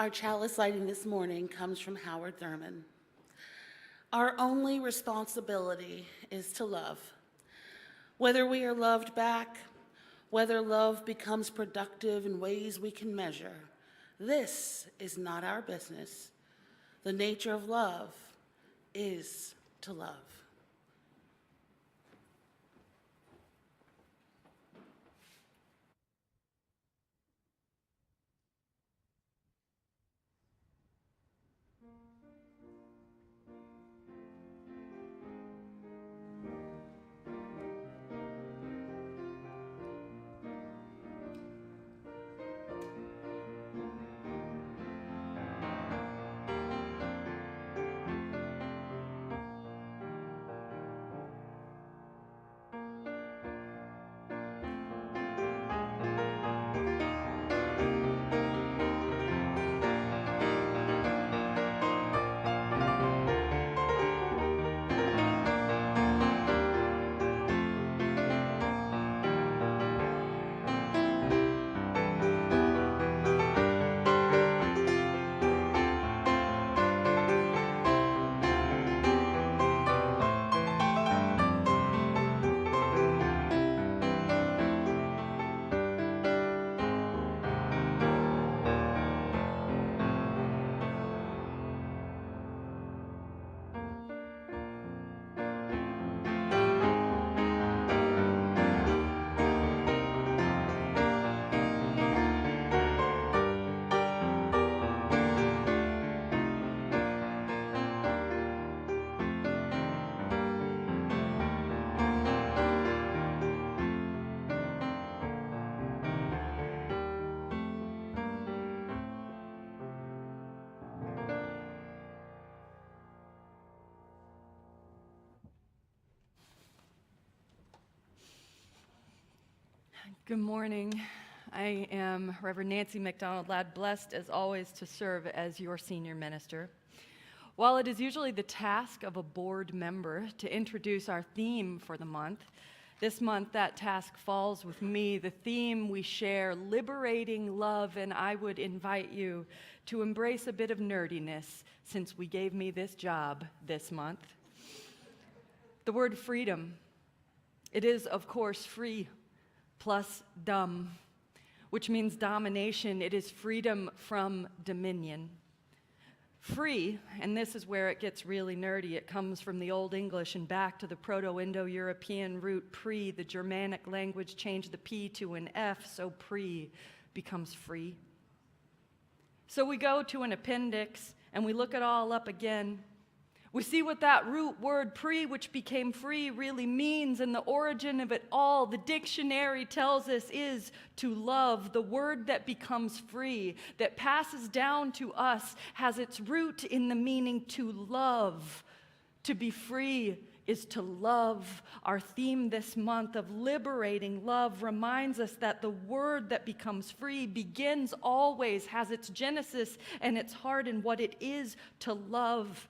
Our chalice lighting this morning comes from Howard Thurman. Our only responsibility is to love. Whether we are loved back, whether love becomes productive in ways we can measure, this is not our business. The nature of love is to love. Good morning. I am Reverend Nancy McDonald Ladd, blessed as always to serve as your senior minister. While it is usually the task of a board member to introduce our theme for the month, this month that task falls with me. The theme we share, liberating love, and I would invite you to embrace a bit of nerdiness since we gave me this job this month. The word freedom, it is of course free plus dumb, which means domination. It is freedom from dominion. Free, and this is where it gets really nerdy, it comes from the Old English and back to the Proto-Indo-European root pre. The Germanic language changed the P to an F, so pre becomes free. So we go to an appendix and we look it all up again. We see what that root word pre, which became free, really means, and the origin of it all. The dictionary tells us is to love. The word that becomes free, that passes down to us, has its root in the meaning to love. To be free is to love. Our theme this month of liberating love reminds us that the word that becomes free begins always, has its genesis and its heart in what it is to love.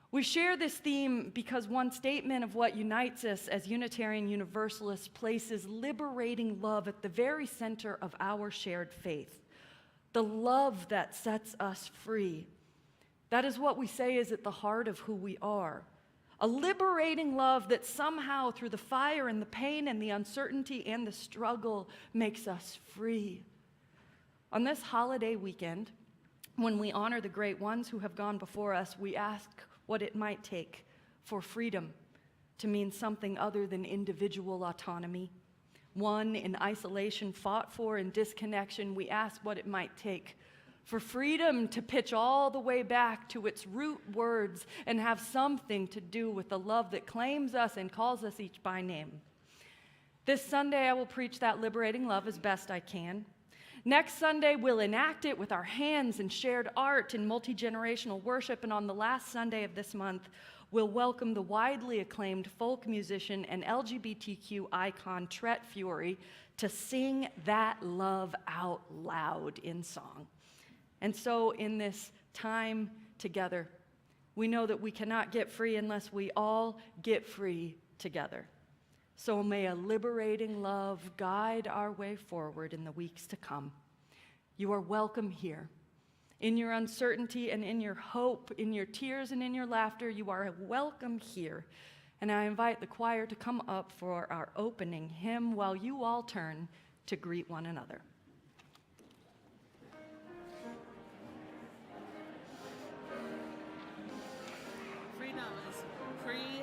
We share this theme because one statement of what unites us as Unitarian Universalists places liberating love at the very center of our shared faith. The love that sets us free. That is what we say is at the heart of who we are. A liberating love that somehow through the fire and the pain and the uncertainty and the struggle makes us free. On this holiday weekend, when we honor the great ones who have gone before us, we ask what it might take for freedom to mean something other than individual autonomy. One in isolation, fought for in disconnection. We ask what it might take for freedom to pitch all the way back to its root words and have something to do with the love that claims us and calls us each by name. This Sunday, I will preach that liberating love as best I can. Next Sunday, we'll enact it with our hands and shared art and multi-generational worship. And on the last Sunday of this month, we'll welcome the widely acclaimed folk musician and LGBTQ icon Tret Fury to sing that love out loud in song. And so in this time together, we know that we cannot get free unless we all get free together. So may a liberating love guide our way forward in the weeks to come. You are welcome here. In your uncertainty and in your hope, in your tears and in your laughter, you are welcome here. And I invite the choir to come up for our opening hymn while you all turn to greet one another. Freedom is free.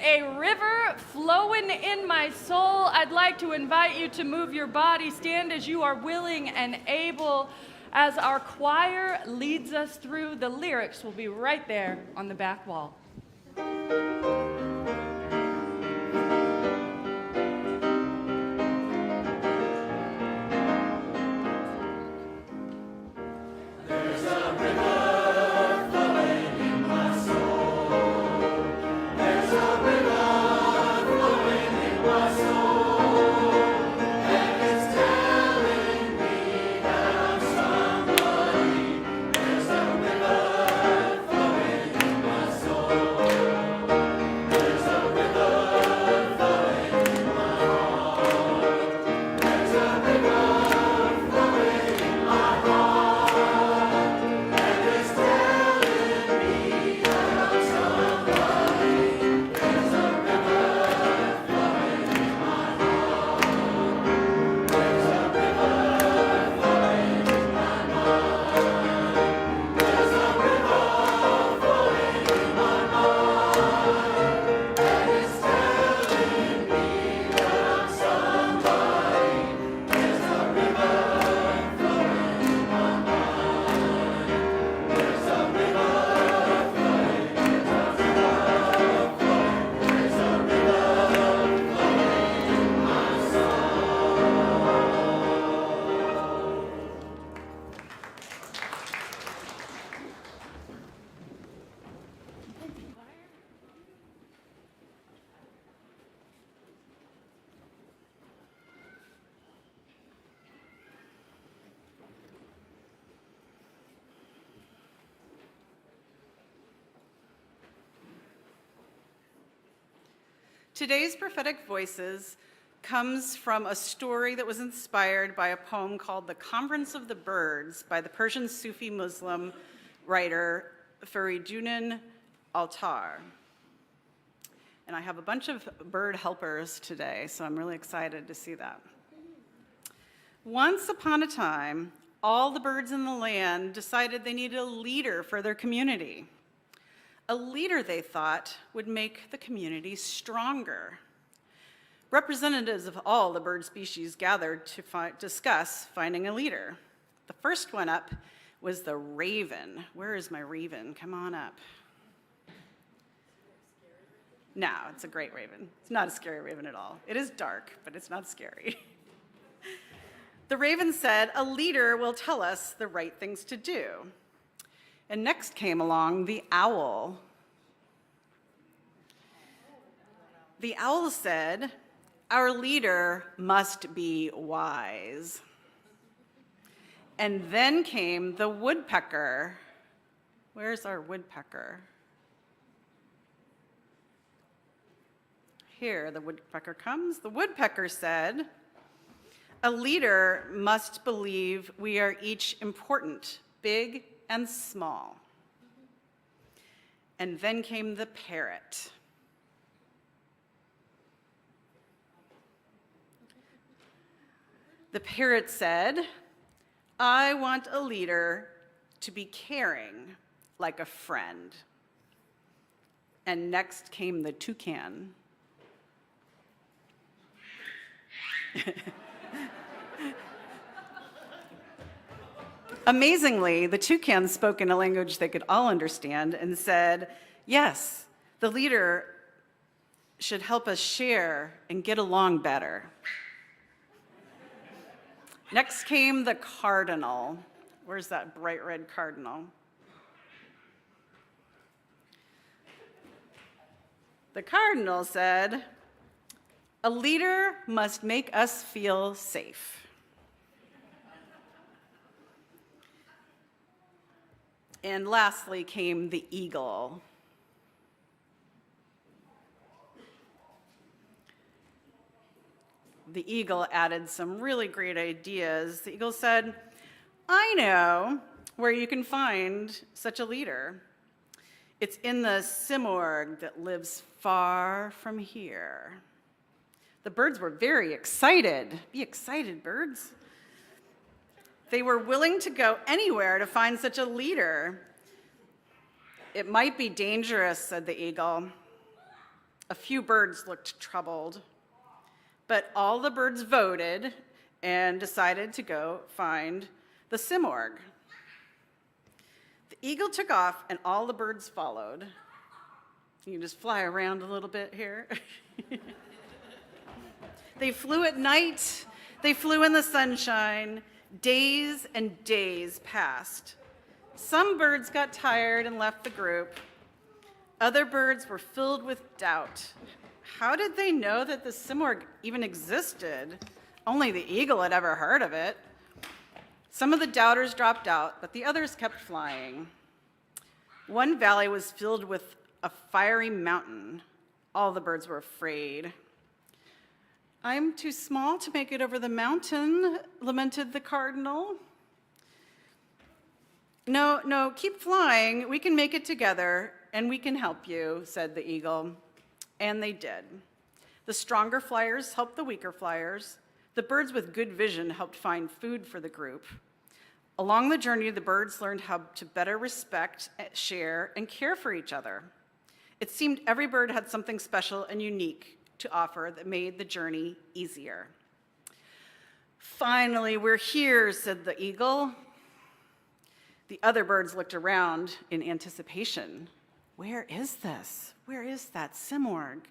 A river flowing in my soul. I'd like to invite you to move your body. Stand as you are willing and able as our choir leads us through. The lyrics will be right there on the back wall. Today's prophetic voices comes from a story that was inspired by a poem called The Conference of the Birds by the Persian Sufi Muslim writer Fariduddin Altar. And I have a bunch of bird helpers today, so I'm really excited to see that. Once upon a time, all the birds in the land decided they needed a leader for their community. A leader, they thought, would make the community stronger. Representatives of all the bird species gathered to discuss finding a leader. The first one up was the raven. Where is my raven? Come on up. No, it's a great raven. It's not a scary raven at all. It is dark, but it's not scary. The raven said, "A leader will tell us the right things to do." And next came along the owl. The owl said, "Our leader must be wise." And then came the woodpecker. Where's our woodpecker? Here, the woodpecker comes. The woodpecker said, "A leader must believe we are each important, big and small." And then came the parrot. The parrot said, "I want a leader to be caring, like a friend." And next came the toucan. Amazingly, the toucan spoke in a language they could all understand and said, "Yes, the leader should help us share and get along better." Next came the cardinal. Where's that bright red cardinal? The cardinal said, "A leader must make us feel safe." And lastly came the eagle. The eagle added some really great ideas. The eagle said, "I know where you can find such a leader. It's in the simorg that lives far from here." The birds were very excited. Be excited, birds. They were willing to go anywhere to find such a leader. "It might be dangerous," said the eagle. A few birds looked troubled, but all the birds voted and decided to go find the simorg. The eagle took off and all the birds followed. You can just fly around a little bit here. They flew at night, they flew in the sunshine. Days and days passed. Some birds got tired and left the group. Other birds were filled with doubt. How did they know that the simorg even existed? Only the eagle had ever heard of it. Some of the doubters dropped out, but the others kept flying. One valley was filled with a fiery mountain. All the birds were afraid. "I'm too small to make it over the mountain," lamented the cardinal. No, keep flying. We can make it together, and we can help you," said the eagle. And they did. The stronger flyers helped the weaker flyers. The birds with good vision helped find food for the group. Along the journey, the birds learned how to better respect, share, and care for each other. It seemed every bird had something special and unique to offer that made the journey easier. "Finally, we're here," said the eagle. The other birds looked around in anticipation. Where is this? Where is that simorg?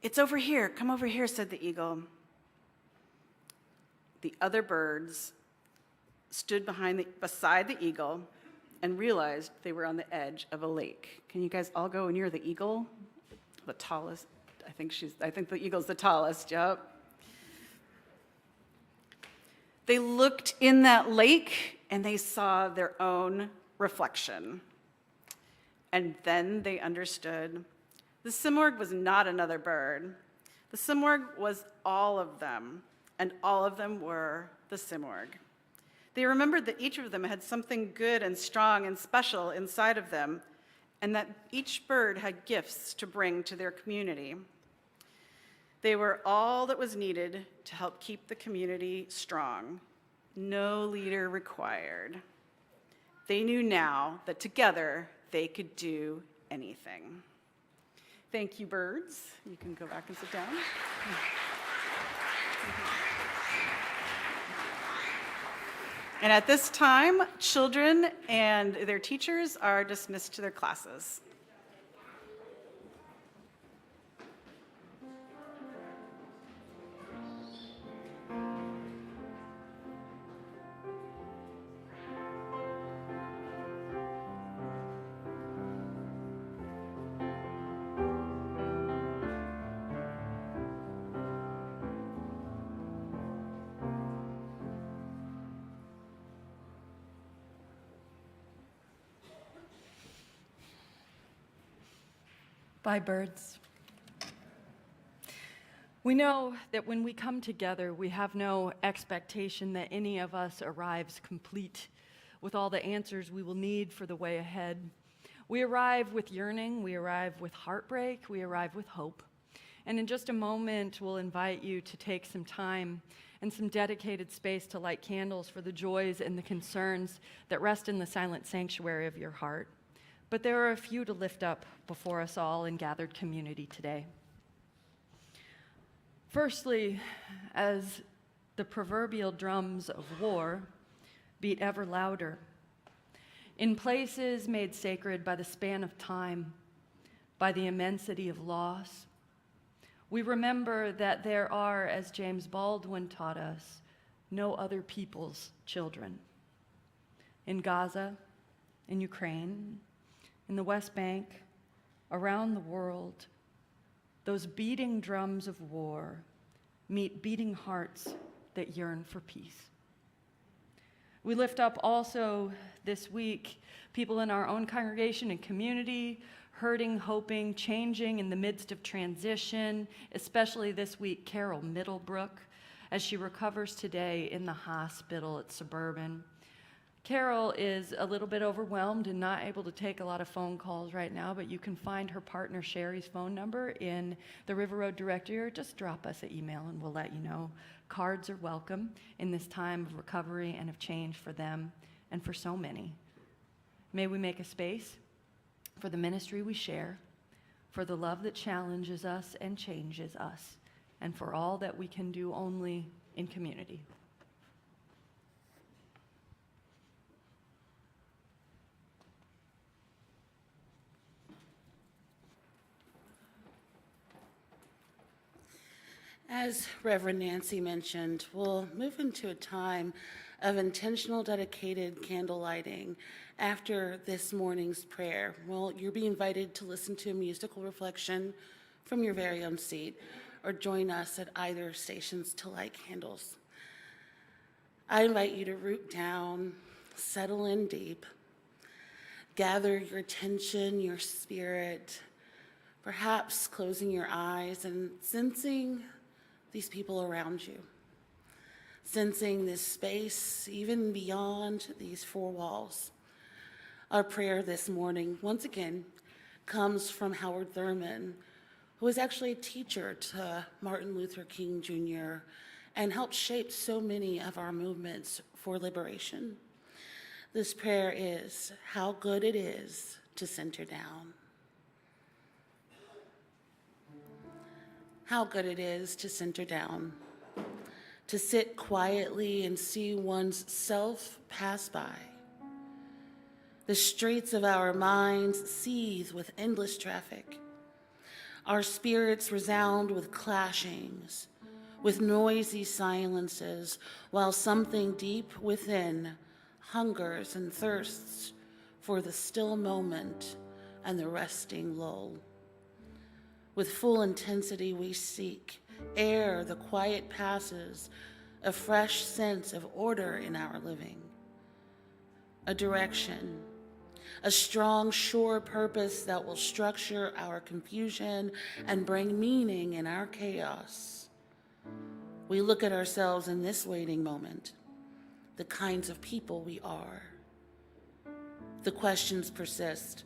"It's over here. Come over here," said the eagle. The other birds stood beside the eagle and realized they were on the edge of a lake. Can you guys all go near the eagle? The tallest, I think the eagle's the tallest, yep. They looked in that lake and they saw their own reflection. And then they understood. The simorg was not another bird. The simorg was all of them, and all of them were the simorg. They remembered that each of them had something good and strong and special inside of them, and that each bird had gifts to bring to their community. They were all that was needed to help keep the community strong. No leader required. They knew now that together they could do anything. Thank you, birds. You can go back and sit down. And at this time, children and their teachers are dismissed to their classes. Bye, birds. We know that when we come together, we have no expectation that any of us arrives complete with all the answers we will need for the way ahead. We arrive with yearning, we arrive with heartbreak, we arrive with hope. And in just a moment, we'll invite you to take some time and some dedicated space to light candles for the joys and the concerns that rest in the silent sanctuary of your heart. But there are a few to lift up before us all in gathered community today. Firstly, as the proverbial drums of war beat ever louder, in places made sacred by the span of time, by the immensity of loss, We remember that there are, as James Baldwin taught us, no other people's children. In Gaza, in Ukraine, in the West Bank, around the world, those beating drums of war meet beating hearts that yearn for peace. We lift up also this week people in our own congregation and community, hurting, hoping, changing in the midst of transition, especially this week, Carol Middlebrook, as she recovers today in the hospital at Suburban. Carol is a little bit overwhelmed and not able to take a lot of phone calls right now, but you can find her partner Sherry's phone number in the River Road directory, or just drop us an email and we'll let you know. Cards are welcome in this time of recovery and of change for them and for so many. May we make a space for the ministry we share, for the love that challenges us and changes us, and for all that we can do only in community. As Reverend Nancy mentioned, we'll move into a time of intentional dedicated candle lighting after this morning's prayer. Well, you'll be invited to listen to a musical reflection from your very own seat or join us at either stations to light candles. I invite you to root down, settle in deep, gather your attention, your spirit, perhaps closing your eyes and sensing these people around you, sensing this space even beyond these four walls. Our prayer this morning, once again, comes from Howard Thurman, who was actually a teacher to Martin Luther King Jr. and helped shape so many of our movements for liberation. This prayer is, how good it is to center down. How good it is to center down, to sit quietly and see one's self pass by. The streets of our minds seethe with endless traffic. Our spirits resound with clashings, with noisy silences, while something deep within hungers and thirsts for the still moment and the resting lull. With full intensity we seek, ere the quiet passes, a fresh sense of order in our living, a direction, a strong, sure purpose that will structure our confusion and bring meaning in our chaos. We look at ourselves in this waiting moment, the kinds of people we are. The questions persist.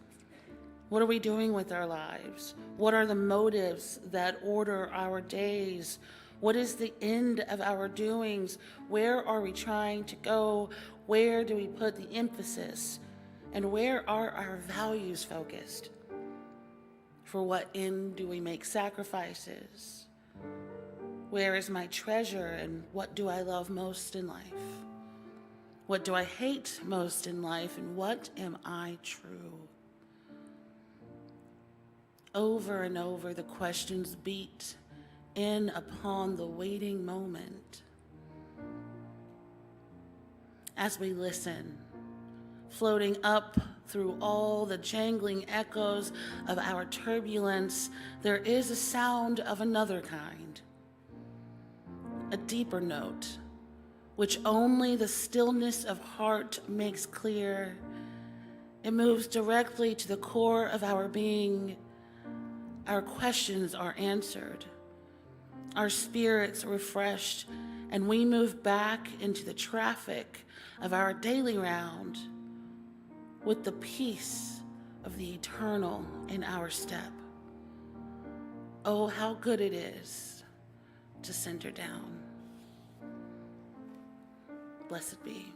What are we doing with our lives? What are the motives that order our days? What is the end of our doings? Where are we trying to go? Where do we put the emphasis? And where are our values focused? For what end do we make sacrifices? Where is my treasure, and what do I love most in life? What do I hate most in life, and what am I true? Over and over, the questions beat in upon the waiting moment. As we listen, floating up through all the jangling echoes of our turbulence, there is a sound of another kind, a deeper note, which only the stillness of heart makes clear. It moves directly to the core of our being. Our questions are answered, our spirits refreshed, and we move back into the traffic of our daily round with the peace of the eternal in our step. Oh, how good it is to center down. Blessed be.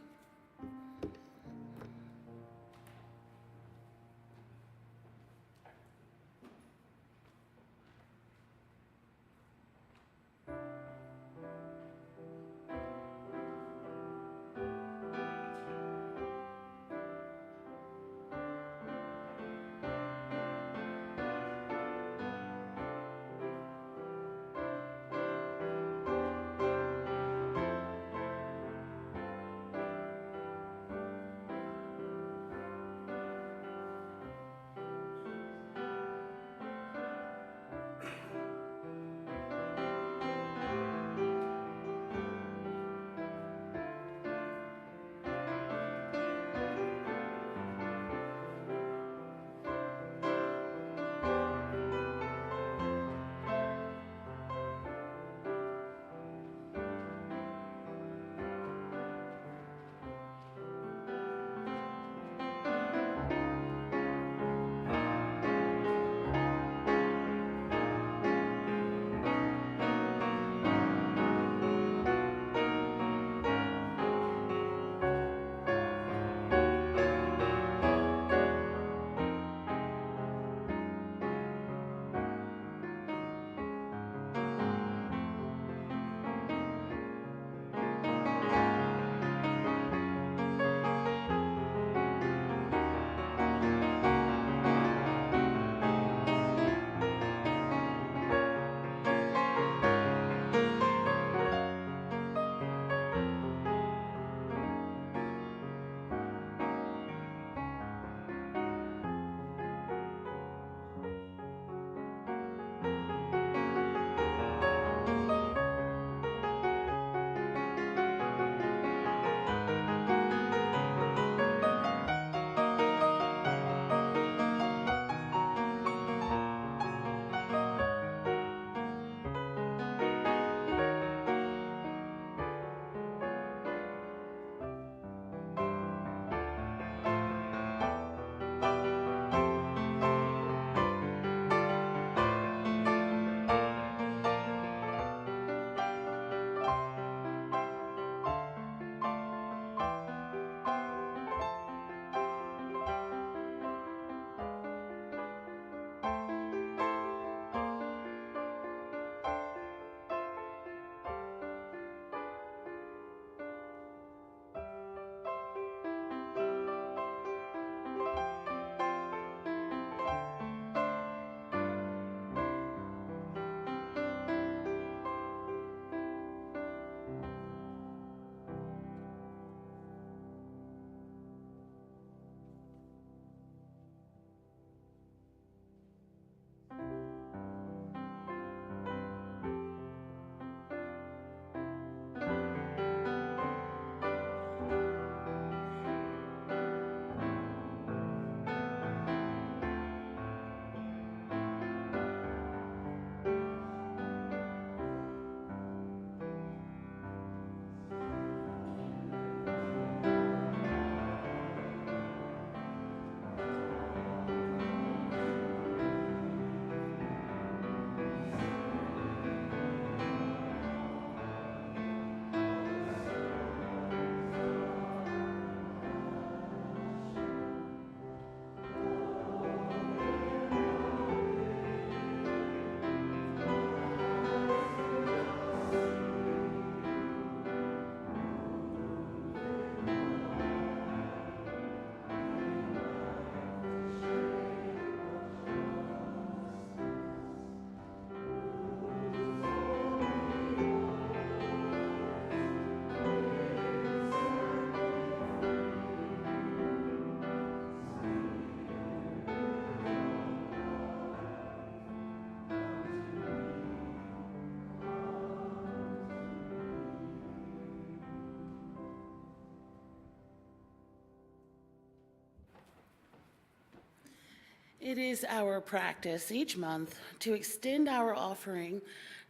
It is our practice each month to extend our offering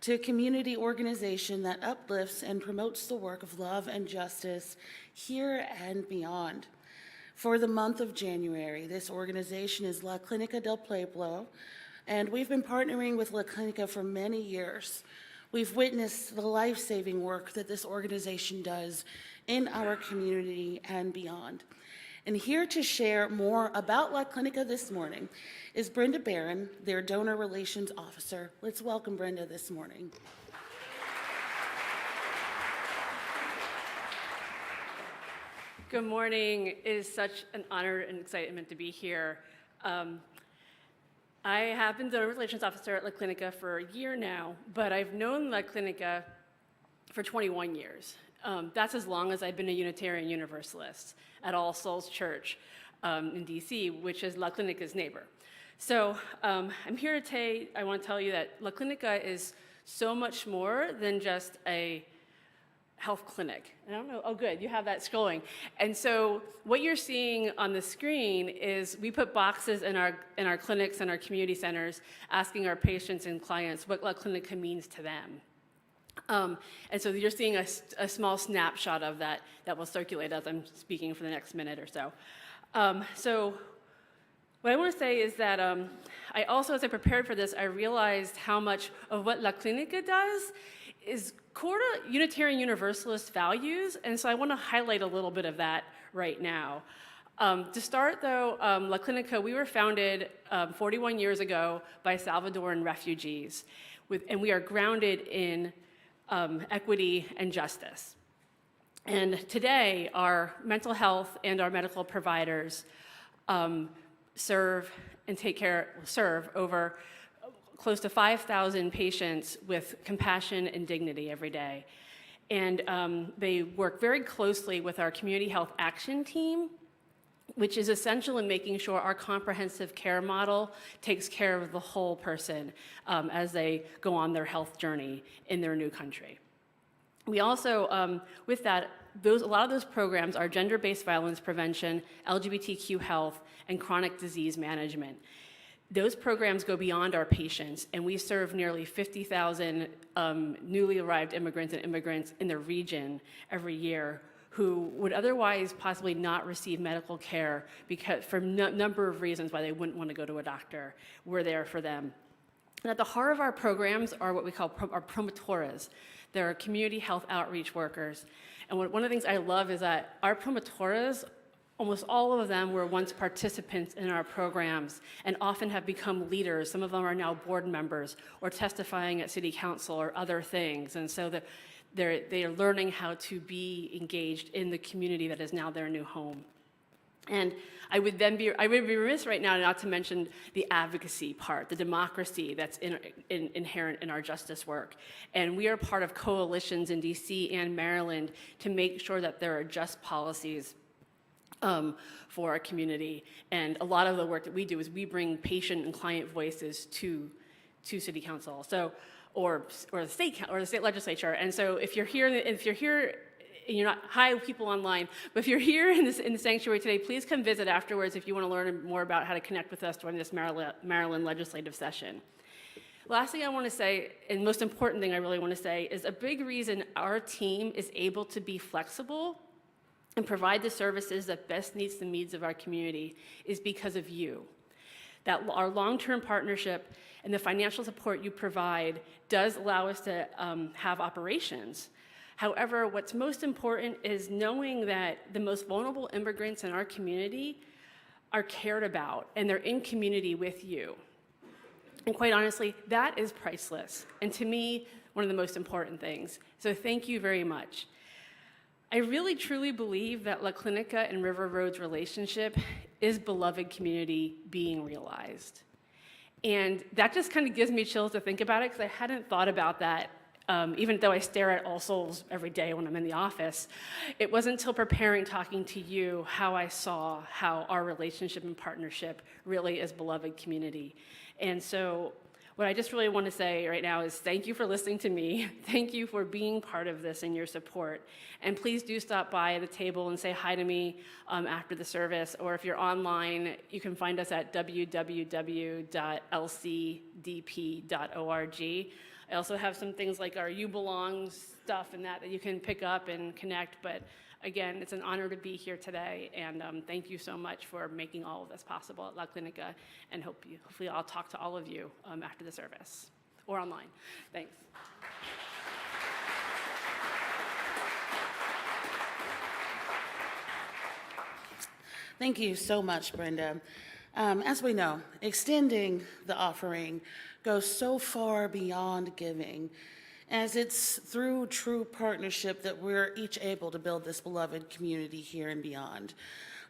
to a community organization that uplifts and promotes the work of love and justice here and beyond. For the month of January, this organization is La Clínica del Pueblo, and we've been partnering with La Clínica for many years. We've witnessed the life-saving work that this organization does in our community and beyond. And here to share more about La Clínica this morning is Brenda Barron, their Donor Relations Officer. Let's welcome Brenda this morning. Good morning. It is such an honor and excitement to be here. I have been Donor Relations Officer at La Clínica for a year now, but I've known La Clínica for 21 years. That's as long as I've been a Unitarian Universalist at All Souls Church in DC, which is La Clínica's neighbor. So I'm here today. I want to tell you that La Clínica is so much more than just a health clinic. I don't know. Oh, good. You have that scrolling. And so what you're seeing on the screen is we put boxes in our clinics and our community centers asking our patients and clients what La Clínica means to them. And so you're seeing a small snapshot of that will circulate as I'm speaking for the next minute or so. So what I want to say is that I also, as I prepared for this, I realized how much of what La Clínica does is core to Unitarian Universalist values, and so I want to highlight a little bit of that right now. To start, though, La Clínica, we were founded 41 years ago by Salvadoran refugees, and we are grounded in equity and justice. And today, our mental health and our medical providers serve over close to 5,000 patients with compassion and dignity every day. And they work very closely with our community health action team, which is essential in making sure our comprehensive care model takes care of the whole person as they go on their health journey in their new country. We also, with that, a lot of those programs are gender-based violence prevention, LGBTQ health, and chronic disease management. Those programs go beyond our patients, and we serve nearly 50,000 newly arrived immigrants and immigrants in the region every year who would otherwise possibly not receive medical care because for a number of reasons why they wouldn't want to go to a doctor. We're there for them. And at the heart of our programs are what we call our promotores. They're community health outreach workers. And one of the things I love is that our promotores, almost all of them were once participants in our programs and often have become leaders. Some of them are now board members or testifying at city council or other things. And so they are learning how to be engaged in the community that is now their new home. And I would be remiss right now not to mention the advocacy part, the democracy that's inherent in our justice work. And we are part of coalitions in DC and Maryland to make sure that there are just policies for our community. And a lot of the work that we do is we bring patient and client voices to city council, or the state legislature. And so if you're here, and you're not hi people online, but if you're here in the sanctuary today, please come visit afterwards if you want to learn more about how to connect with us during this Maryland legislative session. Last thing I want to say, and most important thing I really want to say, is a big reason our team is able to be flexible and provide the services that best meets the needs of our community is because of you. That our long-term partnership and the financial support you provide does allow us to have operations. However, what's most important is knowing that the most vulnerable immigrants in our community are cared about and they're in community with you. And quite honestly, that is priceless. And to me, one of the most important things. So thank you very much. I really truly believe that La Clínica and River Road's relationship is beloved community being realized. And that just kind of gives me chills to think about it because I hadn't thought about that. Even though I stare at All Souls every day when I'm in the office, it wasn't until preparing, talking to you, how I saw how our relationship and partnership really is beloved community. And so what I just really want to say right now is thank you for listening to me. Thank you for being part of this and your support. And please do stop by the table and say hi to me after the service. Or if you're online, you can find us at www.lcdp.org. I also have some things like our You Belong stuff and that you can pick up and connect. But again, it's an honor to be here today, and thank you so much for making all of this possible at La Clinica, and hopefully I'll talk to all of you after the service or online. Thanks. Thank you so much, Brenda. As we know, extending the offering goes so far beyond giving, as it's through true partnership that we're each able to build this beloved community here and beyond.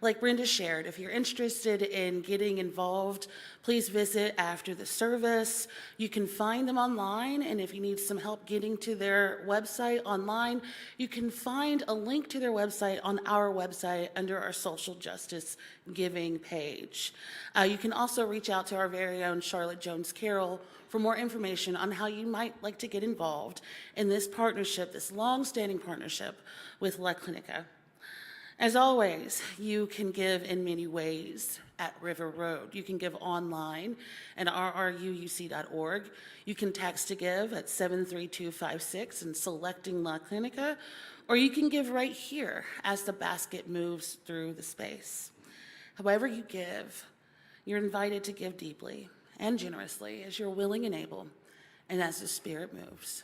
Like Brenda shared, if you're interested in getting involved, please visit after the service. You can find them online, and if you need some help getting to their website online, you can find a link to their website on our website under our social justice giving page. You can also reach out to our very own Charlotte Jones Carroll for more information on how you might like to get involved in this partnership, this long-standing partnership with La Clinica. As always, you can give in many ways at River Road. You can give online at rruuc.org. You can text to give at 73256 and selecting La Clinica, or you can give right here as the basket moves through the space. However you give, you're invited to give deeply and generously as you're willing and able, and as the Spirit moves.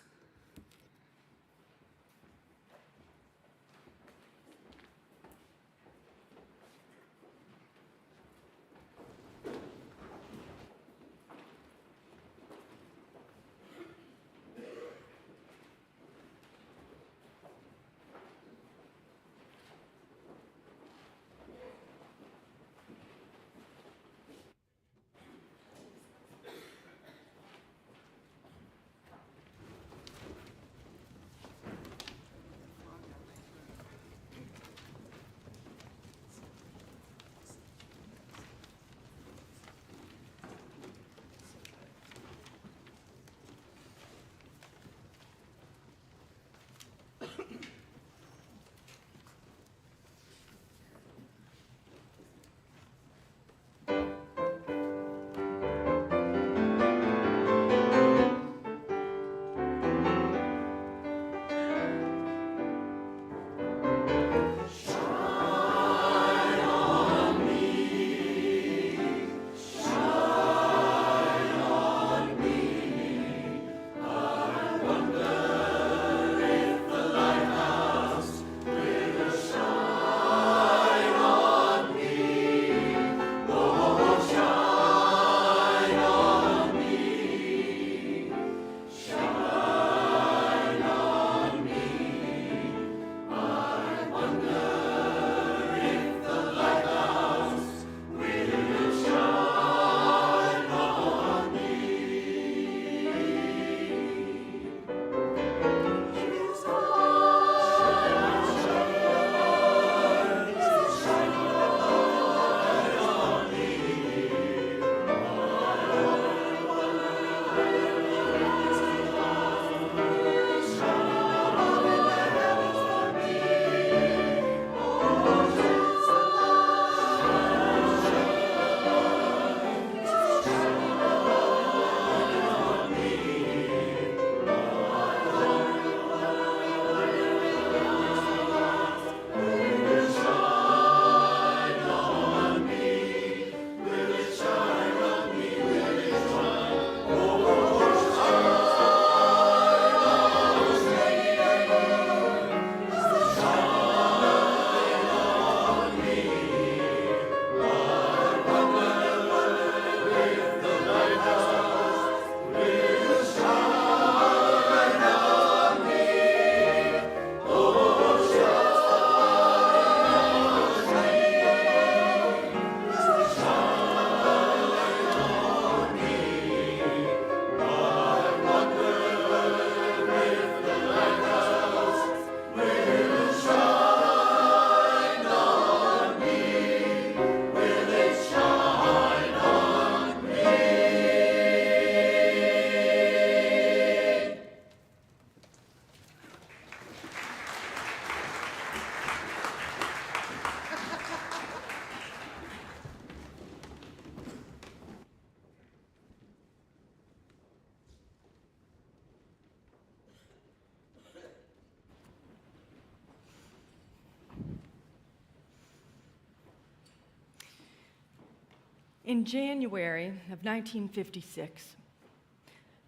In January of 1956,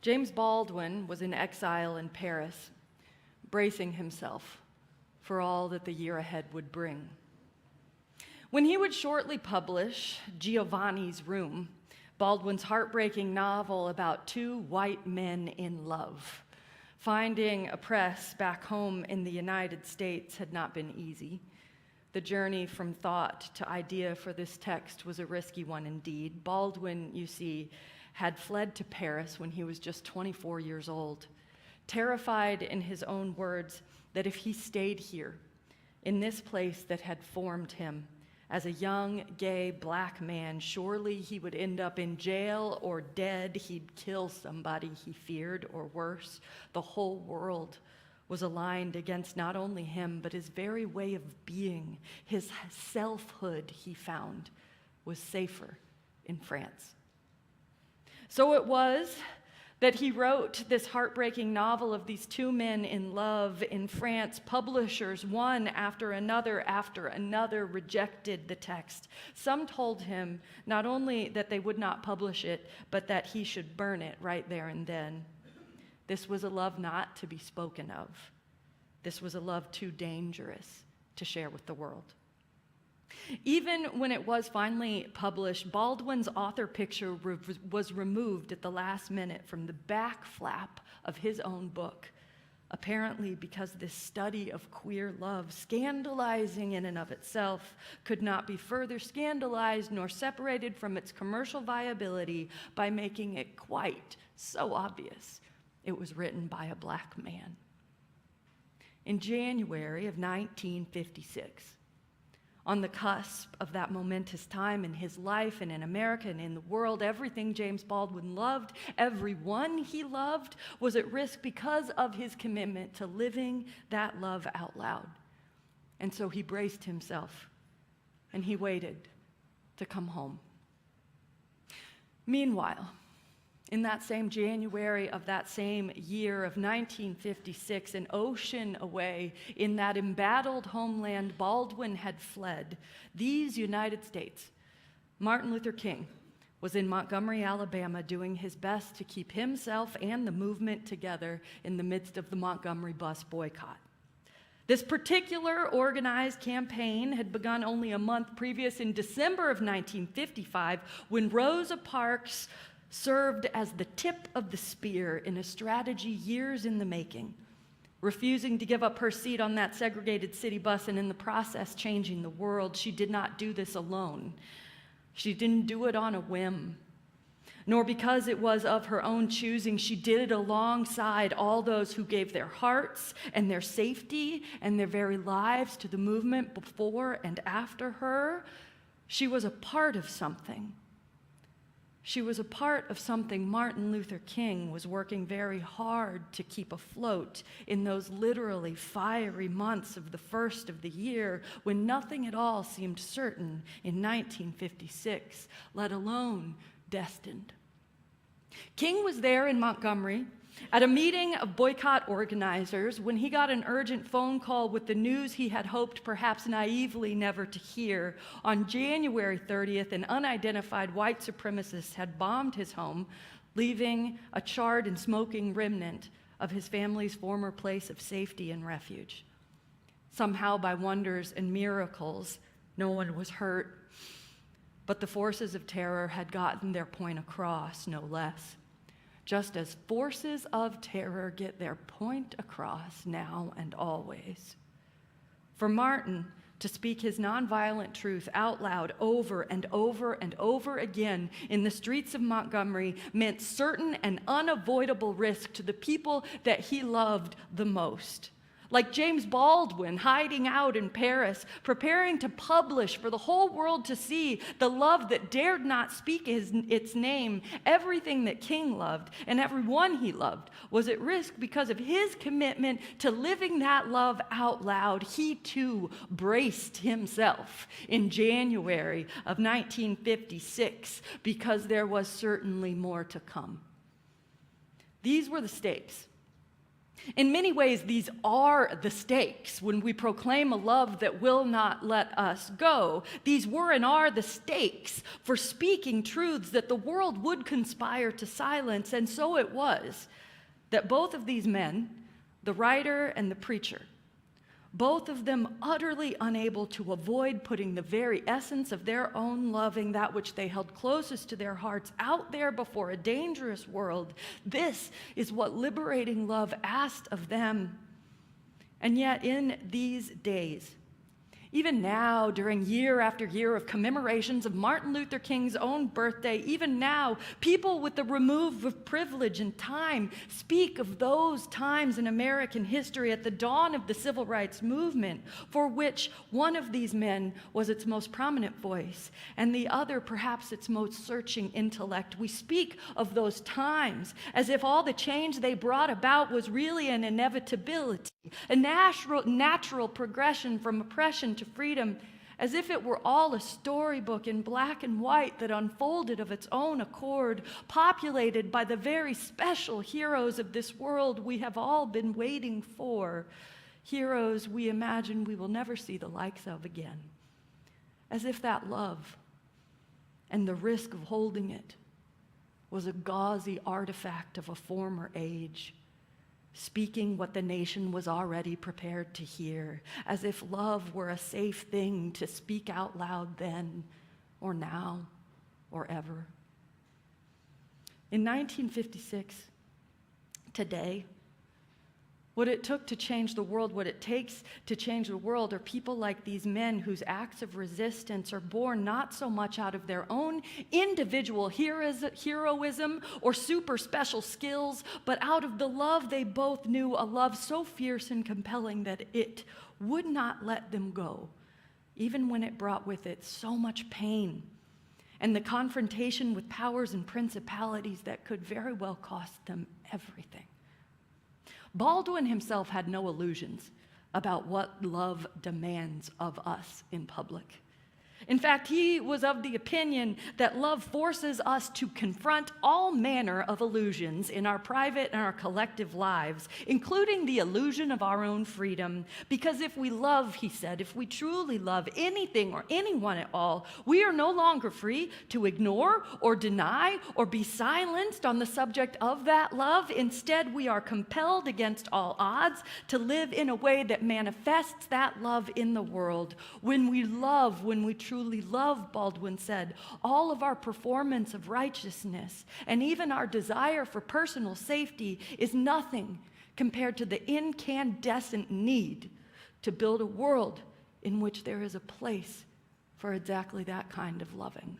James Baldwin was in exile in Paris, bracing himself for all that the year ahead would bring. When he would shortly publish Giovanni's Room, Baldwin's heartbreaking novel about two white men in love, finding a press back home in the United States had not been easy. The journey from thought to idea for this text was a risky one indeed. Baldwin, you see, had fled to Paris when he was just 24 years old, terrified, in his own words, that if he stayed here, in this place that had formed him as a young, gay, black man, surely he would end up in jail or dead. He'd kill somebody he feared, or worse, the whole world was aligned against not only him, but his very way of being. His selfhood, he found, was safer in France. So it was that he wrote this heartbreaking novel of these two men in love in France. Publishers, one after another rejected the text. Some told him not only that they would not publish it, but that he should burn it right there and then. This was a love not to be spoken of. This was a love too dangerous to share with the world. Even when it was finally published, Baldwin's author picture was removed at the last minute from the back flap of his own book, apparently because this study of queer love, scandalizing in and of itself, could not be further scandalized nor separated from its commercial viability by making it quite so obvious it was written by a black man. In January of 1956, on the cusp of that momentous time in his life and in America and in the world, everything James Baldwin loved, everyone he loved, was at risk because of his commitment to living that love out loud. And so he braced himself and he waited to come home. Meanwhile, in that same January of that same year of 1956, an ocean away in that embattled homeland Baldwin had fled, these United States, Martin Luther King was in Montgomery, Alabama, doing his best to keep himself and the movement together in the midst of the Montgomery bus boycott. This particular organized campaign had begun only a month previous, in December of 1955, when Rosa Parks served as the tip of the spear in a strategy years in the making, refusing to give up her seat on that segregated city bus and in the process changing the world. She did not do this alone. She didn't do it on a whim, nor because it was of her own choosing. She did it alongside all those who gave their hearts and their safety and their very lives to the movement before and after her. She was a part of something. She was a part of something Martin Luther King was working very hard to keep afloat in those literally fiery months of the first of the year, when nothing at all seemed certain in 1956, let alone destined. King was there in Montgomery at a meeting of boycott organizers when he got an urgent phone call with the news he had hoped, perhaps naively, never to hear. On January 30th, an unidentified white supremacist had bombed his home, leaving a charred and smoking remnant of his family's former place of safety and refuge. Somehow, by wonders and miracles, no one was hurt, but the forces of terror had gotten their point across, no less. Just as forces of terror get their point across now and always. For Martin to speak his nonviolent truth out loud over and over and over again in the streets of Montgomery meant certain and unavoidable risk to the people that he loved the most. Like James Baldwin hiding out in Paris, preparing to publish for the whole world to see the love that dared not speak its name. Everything that King loved and everyone he loved was at risk because of his commitment to living that love out loud. He too braced himself in January of 1956 because there was certainly more to come. These were the stakes. In many ways, these are the stakes when we proclaim a love that will not let us go. These were and are the stakes for speaking truths that the world would conspire to silence. And so it was that both of these men, the writer and the preacher, both of them utterly unable to avoid putting the very essence of their own loving, that which they held closest to their hearts, out there before a dangerous world. This is what liberating love asked of them. And yet in these days, even now, during year after year of commemorations of Martin Luther King's own birthday, even now, people with the remove of privilege and time speak of those times in American history at the dawn of the civil rights movement, for which one of these men was its most prominent voice, and the other perhaps its most searching intellect. We speak of those times as if all the change they brought about was really an inevitability, a natural progression from oppression to freedom, as if it were all a storybook in black and white that unfolded of its own accord, populated by the very special heroes of this world we have all been waiting for, heroes we imagine we will never see the likes of again. As if that love and the risk of holding it was a gauzy artifact of a former age, speaking what the nation was already prepared to hear, as if love were a safe thing to speak out loud then, or now, or ever. In 1956, today, what it took to change the world, what it takes to change the world, are people like these men whose acts of resistance are born not so much out of their own individual heroism or super special skills, but out of the love they both knew, a love so fierce and compelling that it would not let them go, even when it brought with it so much pain and the confrontation with powers and principalities that could very well cost them everything. Baldwin himself had no illusions about what love demands of us in public. In fact, he was of the opinion that love forces us to confront all manner of illusions in our private and our collective lives, including the illusion of our own freedom. Because if we love, he said, if we truly love anything or anyone at all, we are no longer free to ignore or deny or be silenced on the subject of that love. Instead, we are compelled against all odds to live in a way that manifests that love in the world. When we love, when we truly love, Baldwin said, all of our performance of righteousness and even our desire for personal safety is nothing compared to the incandescent need to build a world in which there is a place for exactly that kind of loving.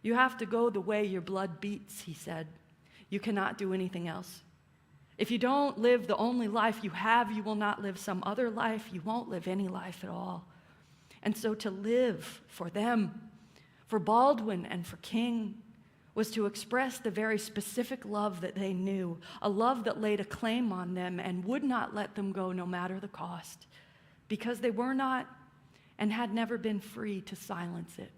You have to go the way your blood beats, he said. You cannot do anything else. If you don't live the only life you have, you will not live some other life. You won't live any life at all. And so to live for them, for Baldwin and for King, was to express the very specific love that they knew, a love that laid a claim on them and would not let them go no matter the cost, because they were not and had never been free to silence it.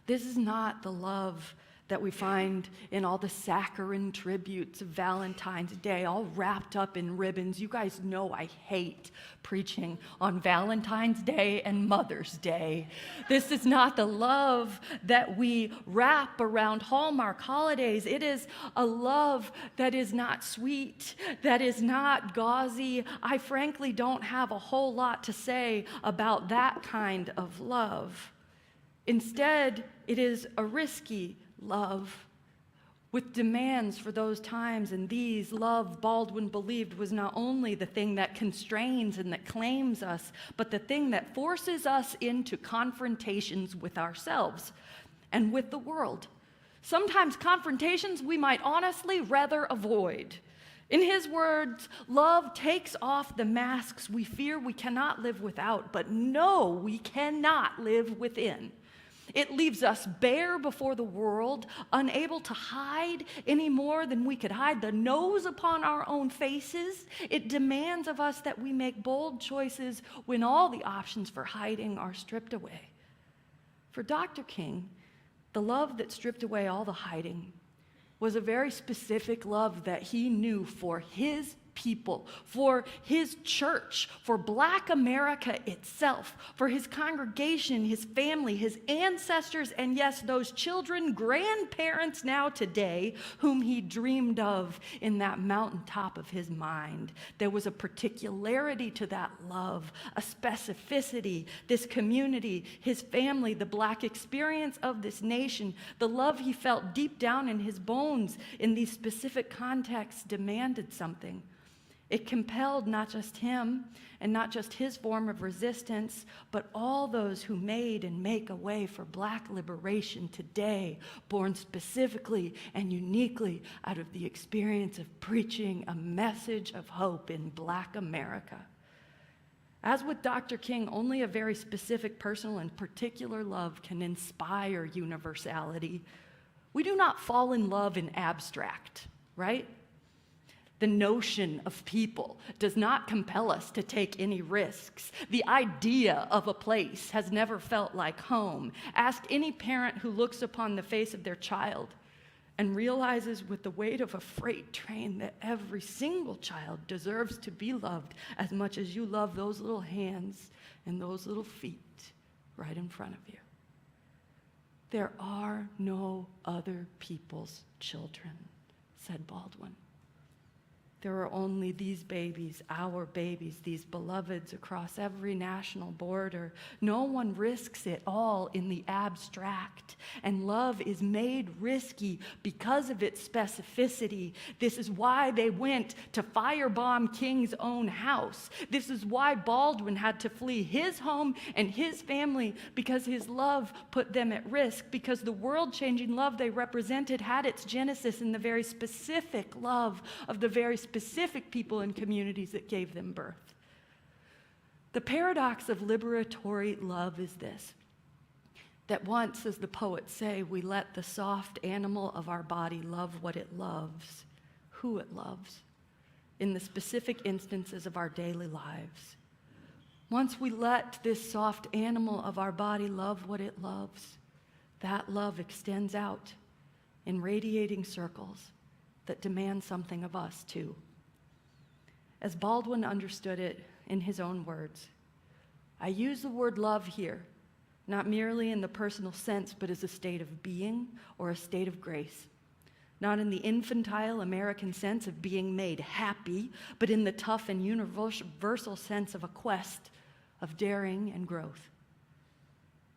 This is not the love that we find in all the saccharine tributes of Valentine's Day, all wrapped up in ribbons. You guys know I hate preaching on Valentine's Day and Mother's Day. This is not the love that we wrap around Hallmark holidays. It is a love that is not sweet, that is not gauzy. I frankly don't have a whole lot to say about that kind of love. Instead, it is a risky love with demands for those times, and these love, Baldwin believed, was not only the thing that constrains and that claims us, but the thing that forces us into confrontations with ourselves and with the world. Sometimes confrontations we might honestly rather avoid. In his words, love takes off the masks we fear we cannot live without, but know we cannot live within. It leaves us bare before the world, unable to hide any more than we could hide the nose upon our own faces. It demands of us that we make bold choices when all the options for hiding are stripped away. For Dr. King, the love that stripped away all the hiding was a very specific love that he knew for his people, for his church, for Black America itself, for his congregation, his family, his ancestors, and yes, those children, grandparents now today, whom he dreamed of in that mountaintop of his mind. There was a particularity to that love, a specificity, this community, his family, the Black experience of this nation, the love he felt deep down in his bones in these specific contexts demanded something. It compelled not just him and not just his form of resistance, but all those who made and make a way for Black liberation today, born specifically and uniquely out of the experience of preaching a message of hope in Black America. As with Dr. King, only a very specific, personal, and particular love can inspire universality. We do not fall in love in abstract, right? The notion of people does not compel us to take any risks. The idea of a place has never felt like home. Ask any parent who looks upon the face of their child and realizes with the weight of a freight train that every single child deserves to be loved as much as you love those little hands and those little feet right in front of you. There are no other people's children, said Baldwin. There are only these babies, our babies, these beloveds across every national border. No one risks it all in the abstract, and love is made risky because of its specificity. This is why they went to firebomb King's own house. This is why Baldwin had to flee his home and his family, because his love put them at risk, because the world-changing love they represented had its genesis in the very specific love of the very specific people and communities that gave them birth. The paradox of liberatory love is this: that once, as the poets say, we let the soft animal of our body love what it loves, who it loves, in the specific instances of our daily lives. Once we let this soft animal of our body love what it loves, that love extends out in radiating circles that demand something of us too. As Baldwin understood it in his own words, I use the word love here, not merely in the personal sense, but as a state of being or a state of grace. Not in the infantile American sense of being made happy, but in the tough and universal sense of a quest of daring and growth.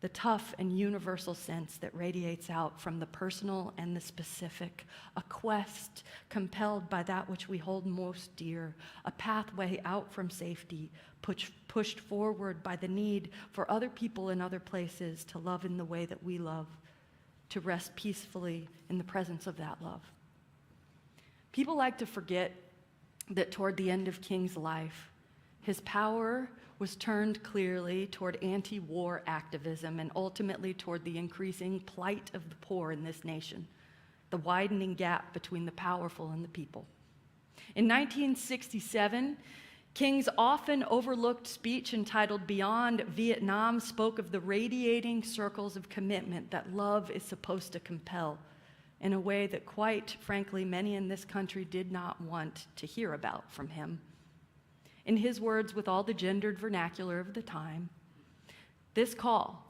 The tough and universal sense that radiates out from the personal and the specific, a quest compelled by that which we hold most dear, a pathway out from safety, pushed forward by the need for other people in other places to love in the way that we love, to rest peacefully in the presence of that love. People like to forget that toward the end of King's life, his power was turned clearly toward anti-war activism and ultimately toward the increasing plight of the poor in this nation, the widening gap between the powerful and the people. In 1967, King's often overlooked speech entitled Beyond Vietnam spoke of the radiating circles of commitment that love is supposed to compel in a way that, quite frankly, many in this country did not want to hear about from him. In his words, with all the gendered vernacular of the time, this call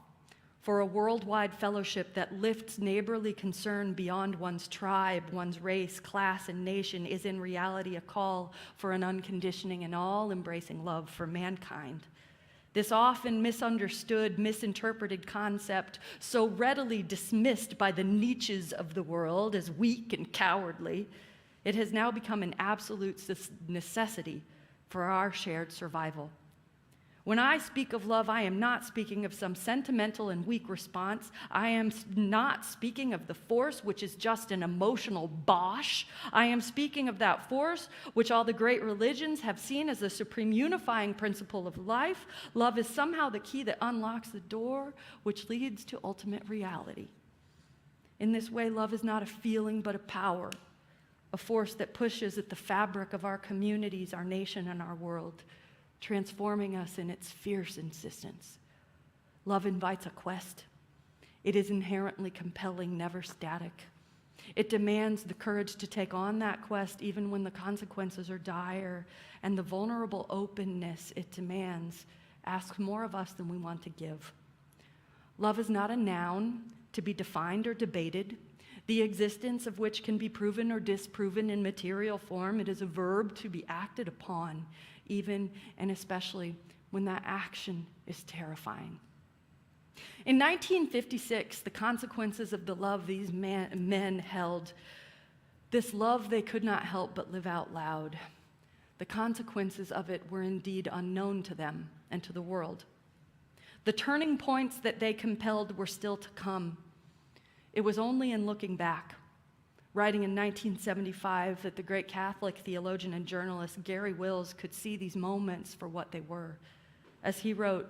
for a worldwide fellowship that lifts neighborly concern beyond one's tribe, one's race, class, and nation is in reality a call for an unconditioning and all-embracing love for mankind. This often misunderstood, misinterpreted concept, so readily dismissed by the niches of the world as weak and cowardly, it has now become an absolute necessity for our shared survival. When I speak of love, I am not speaking of some sentimental and weak response. I am not speaking of the force which is just an emotional bosh. I am speaking of that force which all the great religions have seen as the supreme unifying principle of life. Love is somehow the key that unlocks the door which leads to ultimate reality. In this way, love is not a feeling but a power, a force that pushes at the fabric of our communities, our nation, and our world, transforming us in its fierce insistence. Love invites a quest. It is inherently compelling, never static. It demands the courage to take on that quest even when the consequences are dire, and the vulnerable openness it demands asks more of us than we want to give. Love is not a noun to be defined or debated, the existence of which can be proven or disproven in material form. It is a verb to be acted upon, even and especially when that action is terrifying. In 1956, the consequences of the love these men held, this love they could not help but live out loud, the consequences of it were indeed unknown to them and to the world. The turning points that they compelled were still to come. It was only in looking back, writing in 1975, that the great Catholic theologian and journalist Gary Wills could see these moments for what they were. As he wrote,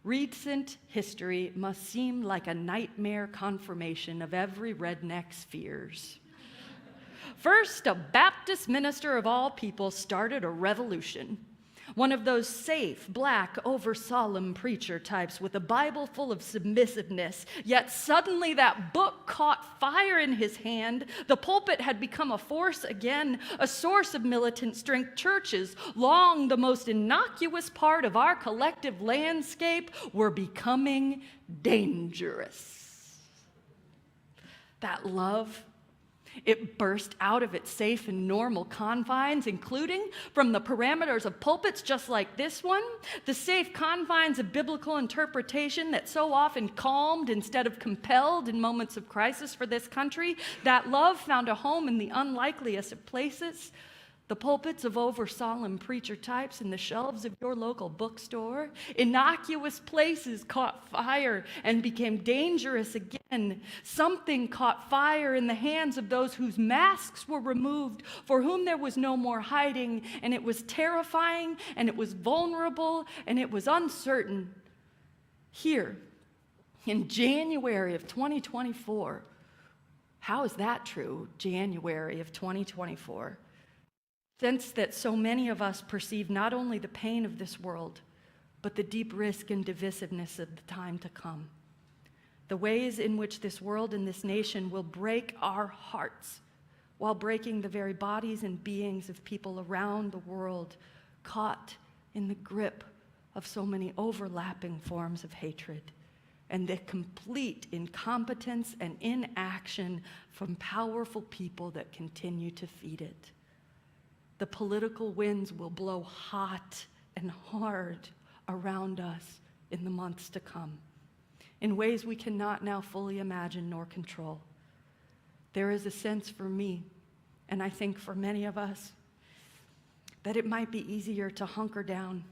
"Recent history must seem like a nightmare confirmation of every redneck's fears. First, a Baptist minister of all people started a revolution. One of those safe, black, over-solemn preacher types with a Bible full of submissiveness. Yet suddenly that book caught fire in his hand. The pulpit had become a force again, a source of militant strength. Churches, long the most innocuous part of our collective landscape, were becoming dangerous." That love, it burst out of its safe and normal confines, including from the parameters of pulpits just like this one, the safe confines of biblical interpretation that so often calmed instead of compelled in moments of crisis for this country. That love found a home in the unlikeliest of places, the pulpits of over-solemn preacher types and the shelves of your local bookstore. Innocuous places caught fire and became dangerous again. Something caught fire in the hands of those whose masks were removed, for whom there was no more hiding, and it was terrifying, and it was vulnerable, and it was uncertain. Here, in January of 2024, how is that true? January of 2024. Sense that so many of us perceive not only the pain of this world, but the deep risk and divisiveness of the time to come. The ways in which this world and this nation will break our hearts while breaking the very bodies and beings of people around the world, caught in the grip of so many overlapping forms of hatred, and the complete incompetence and inaction from powerful people that continue to feed it. The political winds will blow hot and hard around us in the months to come, in ways we cannot now fully imagine nor control. There is a sense for me, and I think for many of us, that it might be easier to hunker down,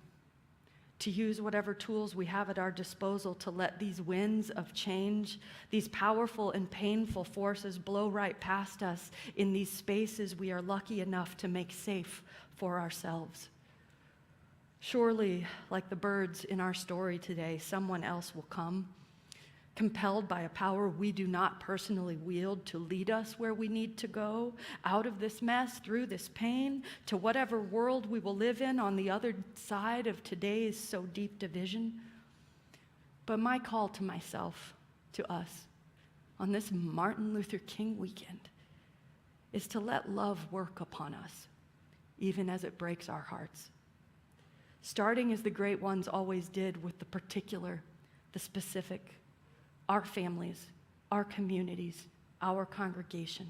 to use whatever tools we have at our disposal to let these winds of change, these powerful and painful forces blow right past us in these spaces we are lucky enough to make safe for ourselves. Surely, like the birds in our story today, someone else will come, compelled by a power we do not personally wield, to lead us where we need to go, out of this mess, through this pain, to whatever world we will live in on the other side of today's so deep division. But my call to myself, to us, on this Martin Luther King weekend, is to let love work upon us, even as it breaks our hearts. Starting as the great ones always did, with the particular, the specific, our families, our communities, our congregation,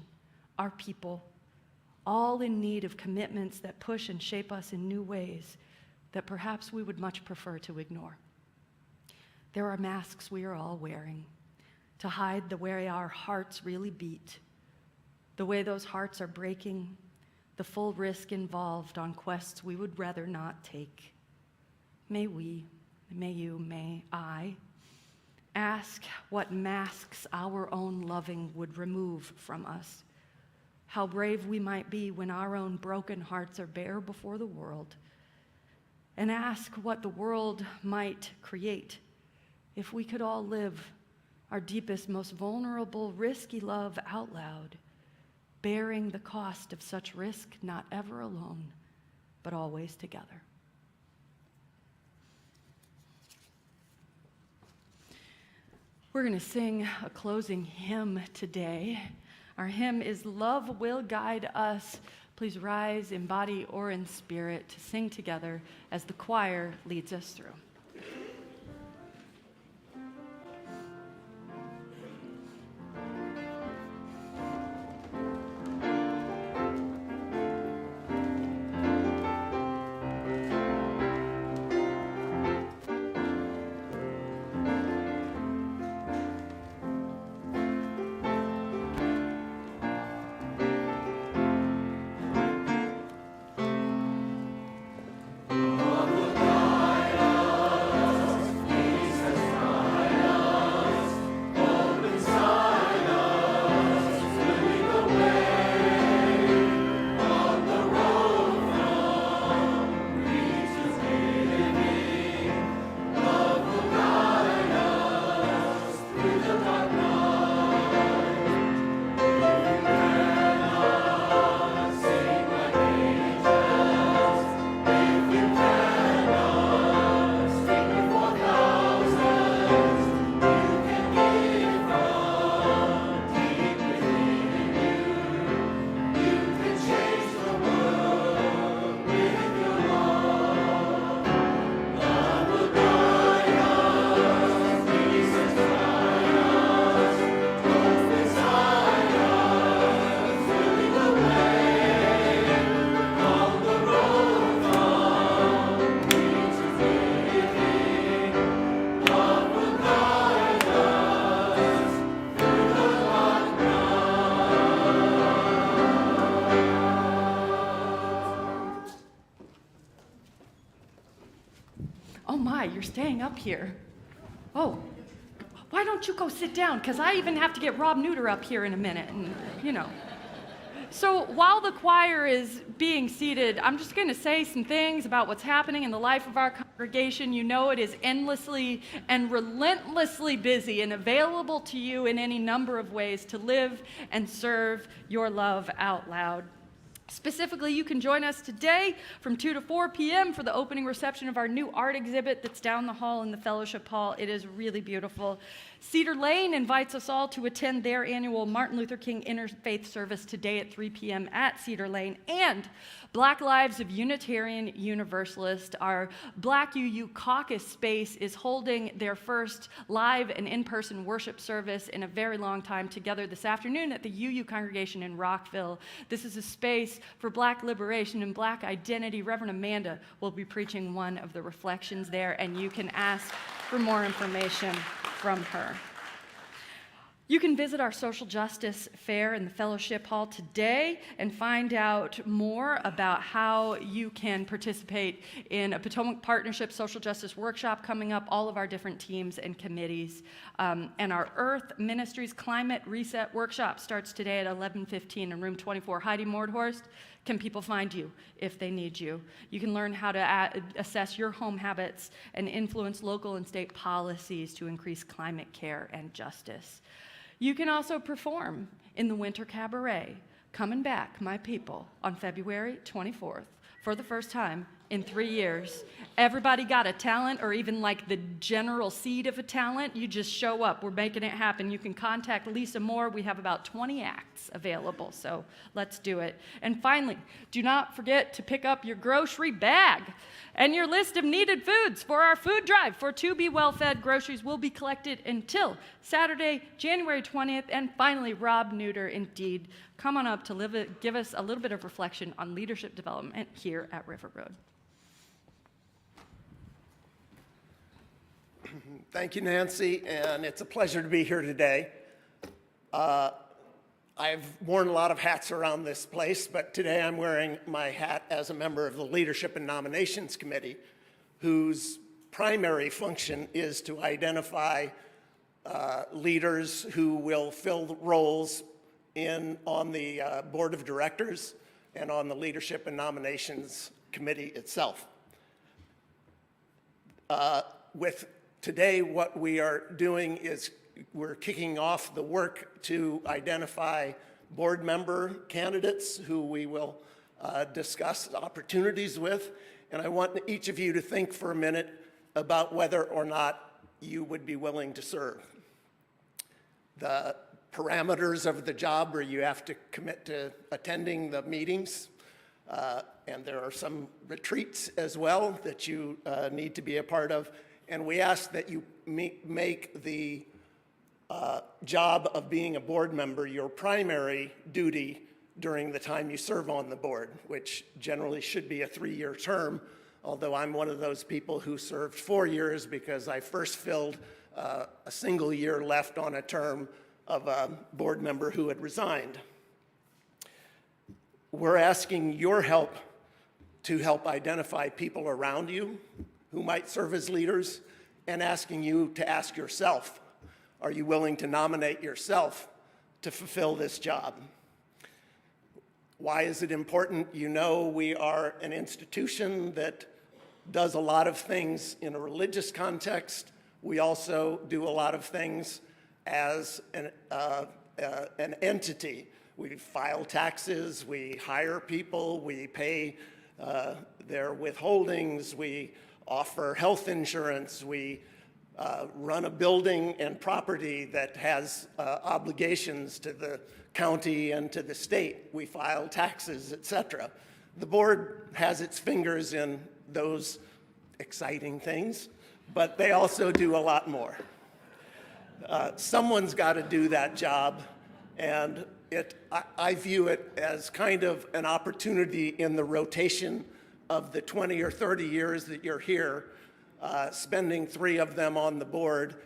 our people, all in need of commitments that push and shape us in new ways that perhaps we would much prefer to ignore. There are masks we are all wearing to hide the way our hearts really beat, the way those hearts are breaking, the full risk involved on quests we would rather not take. May we, may you, may I, ask what masks our own loving would remove from us, how brave we might be when our own broken hearts are bare before the world, and ask what the world might create if we could all live our deepest, most vulnerable, risky love out loud, bearing the cost of such risk, not ever alone, but always together. We're going to sing a closing hymn today. Our hymn is Love Will Guide Us. Please rise in body or in spirit to sing together as the choir leads us through. Oh my, you're staying up here. Oh, why don't you go sit down? Because I even have to get Rob Neuter up here in a minute, and you know. So while the choir is being seated, I'm just going to say some things about what's happening in the life of our congregation. You know it is endlessly and relentlessly busy and available to you in any number of ways to live and serve your love out loud. Specifically, you can join us today from 2 to 4 p.m. for the opening reception of our new art exhibit that's down the hall in the fellowship hall. It is really beautiful. Cedar Lane invites us all to attend their annual Martin Luther King Interfaith Service today at 3 p.m. at Cedar Lane. And Black Lives of Unitarian Universalist, our Black UU caucus space, is holding their first live and in-person worship service in a very long time together this afternoon at the UU congregation in Rockville. This is a space for Black liberation and Black identity. Reverend Amanda will be preaching one of the reflections there, and you can ask for more information from her. You can visit our social justice fair in the fellowship hall today and find out more about how you can participate in a Potomac Partnership social justice workshop coming up, all of our different teams and committees. And our Earth Ministries Climate Reset Workshop starts today at 11:15 in room 24. Heidi Mordhorst, can people find you if they need you? You can learn how to assess your home habits and influence local and state policies to increase climate care and justice. You can also perform in the Winter Cabaret, Coming Back, My People, on February 24th for the first time in 3 years. Everybody got a talent or even like the general seed of a talent. You just show up. We're making it happen. You can contact Lisa Moore. We have about 20 acts available, so let's do it. And finally, do not forget to pick up your grocery bag and your list of needed foods for our food drive for To Be Well Fed. Groceries will be collected until Saturday, January 20th. And finally, Rob Neuter, indeed, come on up to give us a little bit of reflection on leadership development here at River Road. Thank you, Nancy, and it's a pleasure to be here today. I've worn a lot of hats around this place, but today I'm wearing my hat as a member of the Leadership and Nominations Committee, whose primary function is to identify leaders who will fill roles on the board of directors and on the Leadership and Nominations Committee itself. Today, what we are doing is we're kicking off the work to identify board member candidates who we will discuss opportunities with. And I want each of you to think for a minute about whether or not you would be willing to serve. The parameters of the job where you have to commit to attending the meetings. And there are some retreats as well that you need to be a part of. And we ask that you make the job of being a board member your primary duty during the time you serve on the board, which generally should be a 3-year term, although I'm one of those people who served 4 years because I first filled a single year left on a term of a board member who had resigned. We're asking your help to help identify people around you who might serve as leaders, and asking you to ask yourself, are you willing to nominate yourself to fulfill this job? Why is it important? You know, we are an institution that does a lot of things in a religious context. We also do a lot of things as an entity. We file taxes, we hire people, we pay their withholdings, we offer health insurance, we run a building and property that has obligations to the county and to the state. We file taxes, etc. The board has its fingers in those exciting things, but they also do a lot more. Someone's got to do that job, and I view it as kind of an opportunity in the rotation of the 20 or 30 years that you're here, spending 3 of them on the board,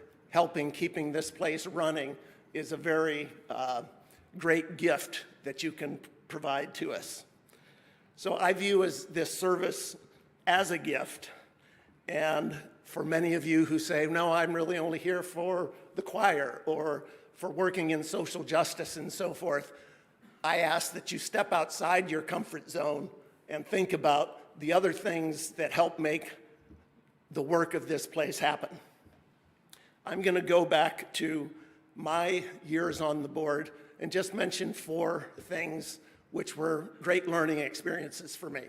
keeping this place running, is a very great gift that you can provide to us. So I view this service as a gift, and for many of you who say, no, I'm really only here for the choir or for working in social justice and so forth, I ask that you step outside your comfort zone and think about the other things that help make the work of this place happen. I'm going to go back to my years on the board and just mention 4 things which were great learning experiences for me.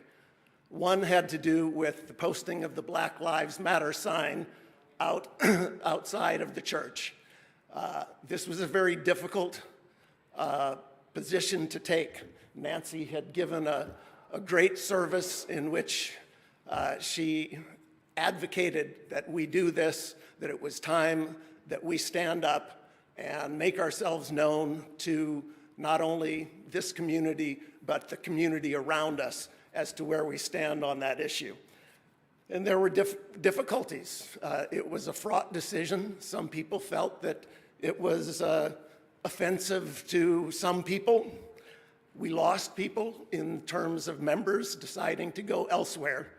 One had to do with the posting of the Black Lives Matter sign outside of the church. This was a very difficult position to take. Nancy had given a great service in which she advocated that we do this, that it was time that we stand up and make ourselves known to not only this community, but the community around us as to where we stand on that issue. And there were difficulties. It was a fraught decision. Some people felt that it was offensive to some people. We lost people in terms of members deciding to go elsewhere.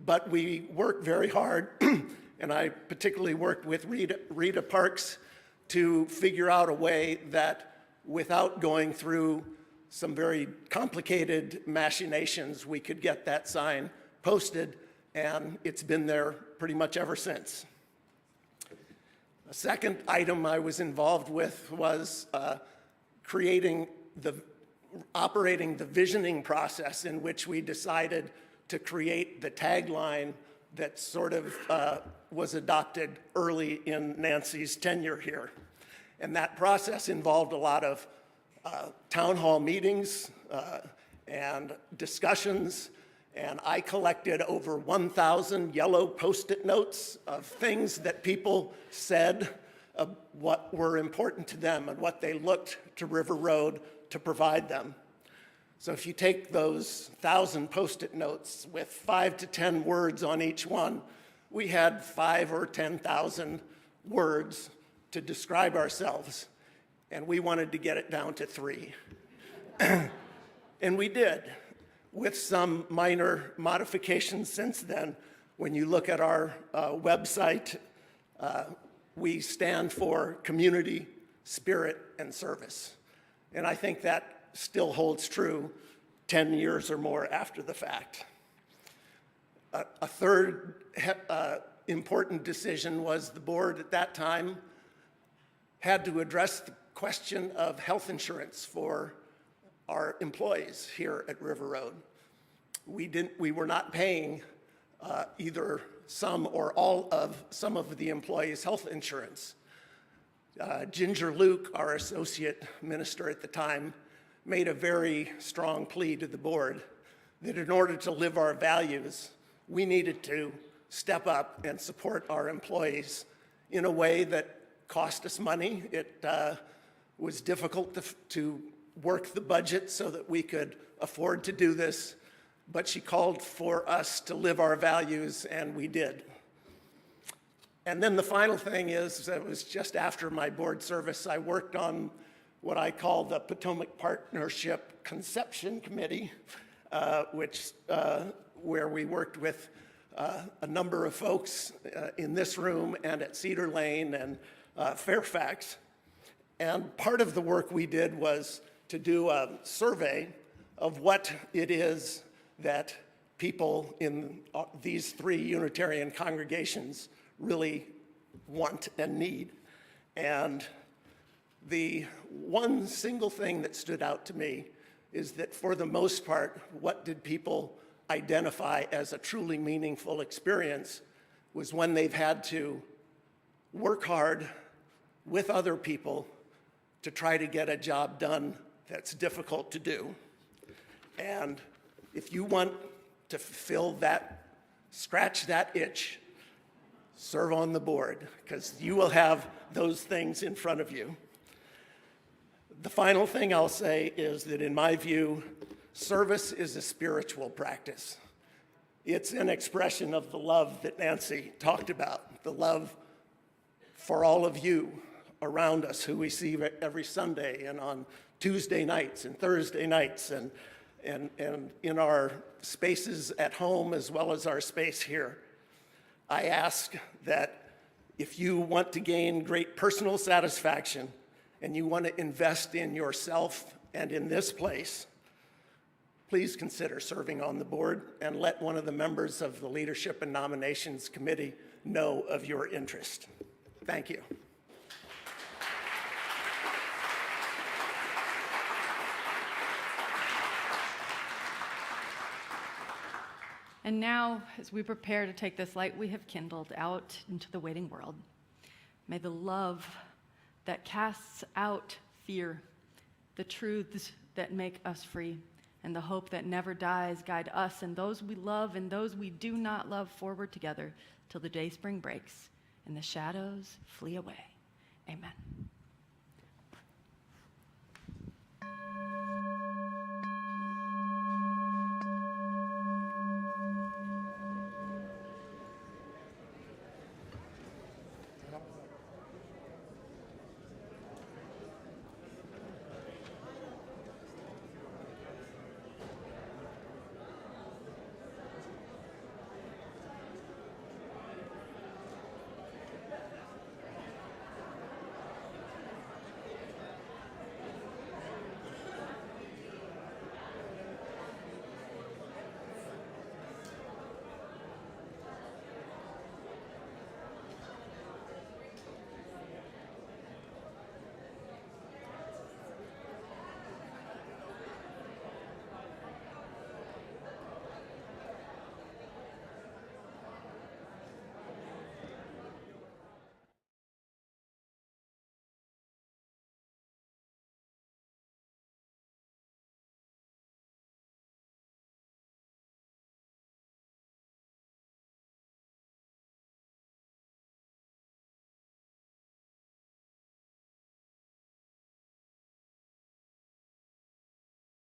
But we worked very hard, and I particularly worked with Rita Parks to figure out a way that without going through some very complicated machinations, we could get that sign posted, and it's been there pretty much ever since. A second item I was involved with was operating the visioning process, in which we decided to create the tagline that sort of was adopted early in Nancy's tenure here. And that process involved a lot of town hall meetings and discussions, and I collected over 1,000 yellow Post-it notes of things that people said what were important to them and what they looked to River Road to provide them. So if you take those 1,000 Post-it notes with 5 to 10 words on each one, we had 5 or 10,000 words to describe ourselves, and we wanted to get it down to 3. And we did, with some minor modifications since then. When you look at our website, we stand for community, spirit, and service. And I think that still holds true 10 years or more after the fact. A third important decision was the board at that time had to address the question of health insurance for our employees here at River Road. We were not paying either some or all of some of the employees' health insurance. Ginger Luke, our associate minister at the time, made a very strong plea to the board that in order to live our values, we needed to step up and support our employees in a way that cost us money. It was difficult to work the budget so that we could afford to do this, but she called for us to live our values, and we did. And then the final thing is, it was just after my board service, I worked on what I call the Potomac Partnership Conception Committee, where we worked with a number of folks in this room and at Cedar Lane and Fairfax. And part of the work we did was to do a survey of what it is that people in these 3 Unitarian congregations really want and need. And the one single thing that stood out to me is that for the most part, what did people identify as a truly meaningful experience was when they've had to work hard with other people to try to get a job done that's difficult to do. And if you want to fulfill that, scratch that itch, serve on the board, because you will have those things in front of you. The final thing I'll say is that in my view, service is a spiritual practice. It's an expression of the love that Nancy talked about, the love for all of you around us who we see every Sunday and on Tuesday nights and Thursday nights and in our spaces at home as well as our space here. I ask that if you want to gain great personal satisfaction and you want to invest in yourself and in this place, please consider serving on the board and let one of the members of the Leadership and Nominations Committee know of your interest. Thank you. And now, as we prepare to take this light we have kindled out into the waiting world, may the love that casts out fear, the truths that make us free, and the hope that never dies guide us and those we love and those we do not love forward together till the day spring breaks and the shadows flee away. Amen.